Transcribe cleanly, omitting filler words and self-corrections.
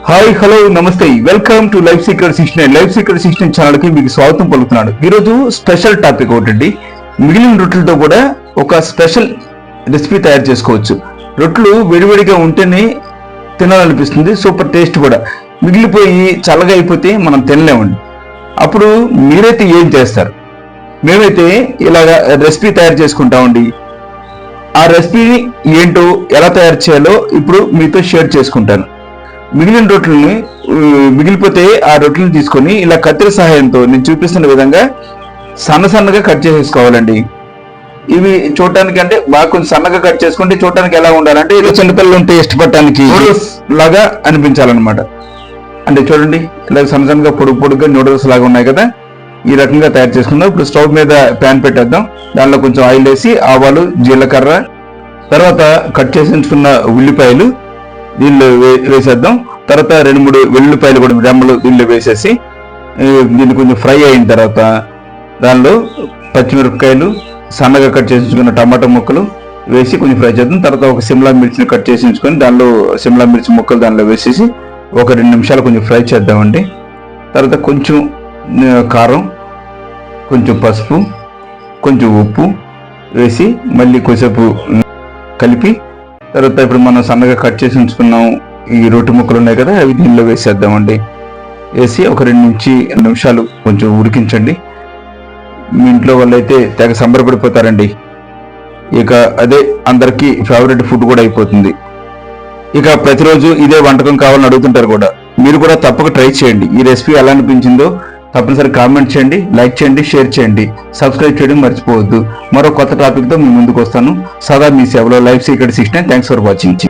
Hi hello నమస్తే, welcome to life secret 69. Life secret 69 channel కి మీకు స్వాగతం పలుకుతున్నాడు. ఈరోజు స్పెషల్ టాపిక్ ఒకటి, మిగిలిన రొట్టెలతో కూడా ఒక స్పెషల్ రెసిపీ తయారు చేసుకోవచ్చు. రొట్టెలు విడివిడిగా ఉంటేనే తినాలనిపిస్తుంది, సూపర్ టేస్ట్ కూడా. మిగిలిపోయి చల్లగా అయిపోతే మనం తినలేమండి. అప్పుడు మీరైతే ఏం చేస్తారు? మేమైతే ఇలాగ రెసిపీ తయారు చేసుకుంటామండి. ఆ రెసిపీ ఏంటో ఎలా తయారు చేయాలో ఇప్పుడు మీతో షేర్ చేసుకుంటాను. మిగిలిన రొట్టెలని మిగిలిపోతే ఆ రొట్టెలను తీసుకొని ఇలా కత్తెర సహాయంతో నేను చూపిస్తున్న విధంగా సన్నగా కట్ చేసేసుకోవాలండి. ఇవి చూడటానికి అంటే బాగా కొంచెం సన్నగా కట్ చేసుకుంటే చూడటానికి ఎలా ఉండాలంటే ఇలా చిన్నపిల్లలు ఉంటే ఇష్టపడటానికి నూడిల్స్ లాగా అనిపించాలన్నమాట. అంటే చూడండి, ఇలా సన్నగా పొడుగ్గా నూడిల్స్ లాగా ఉన్నాయి కదా, ఈ రకంగా తయారు చేసుకుందాం. ఇప్పుడు స్టవ్ మీద ప్యాన్ పెట్టేద్దాం. దానిలో కొంచెం ఆయిల్ వేసి ఆవాలు, జీలకర్ర, తర్వాత కట్ చేసి ఉంచుకున్న ఉల్లిపాయలు దీనిలో వేసేద్దాం. తర్వాత 2-3 వెల్లుల్లిపాయలు కూడా రెమ్మలు దీనిలో వేసేసి దీన్ని కొంచెం ఫ్రై అయిన తర్వాత దానిలో పచ్చిమిరపకాయలు, సన్నగా కట్ చేసి ఉంచుకున్న టమాటా ముక్కలు వేసి కొంచెం ఫ్రై చేద్దాం. తర్వాత ఒక సిమ్లా మిర్చిని కట్ చేసి ఉంచుకొని దానిలో సిమ్లా మిర్చి ముక్కలు దానిలో వేసేసి ఒక 2 నిమిషాలు కొంచెం ఫ్రై చేద్దామండి. తర్వాత కొంచెం కారం, కొంచెం పసుపు, కొంచెం ఉప్పు వేసి మళ్ళీ కొంచెంసేపు కలిపి తర్వాత ఇప్పుడు మనం సన్నగా కట్ చేసి ఉంచుకున్నాం ఈ రొట్టె ముక్కలు ఉన్నాయి కదా, అవి దీనిలో వేసేద్దామండి. వేసి ఒక 2 నిమిషాలు కొంచెం ఉడికించండి. మీ ఇంట్లో వాళ్ళైతే తెగ సంబరపడిపోతారండి. ఇక అదే అందరికీ ఫేవరెట్ ఫుడ్ కూడా అయిపోతుంది. ఇక ప్రతిరోజు ఇదే వంటకం కావాలని అడుగుతుంటారు కూడా. మీరు కూడా తప్పక ట్రై చేయండి. ఈ రెసిపీ ఎలా అనిపించిందో తప్పనిసరి కామెంట్ చేయండి, లైక్ చేయండి, షేర్ చేయండి, సబ్స్క్రైబ్ చేయడం మర్చిపోవద్దు. మరో కొత్త టాపిక్తో మీ ముందుకు వస్తాను. సదా మీ సేవలో life secret 69. Thanks for watching.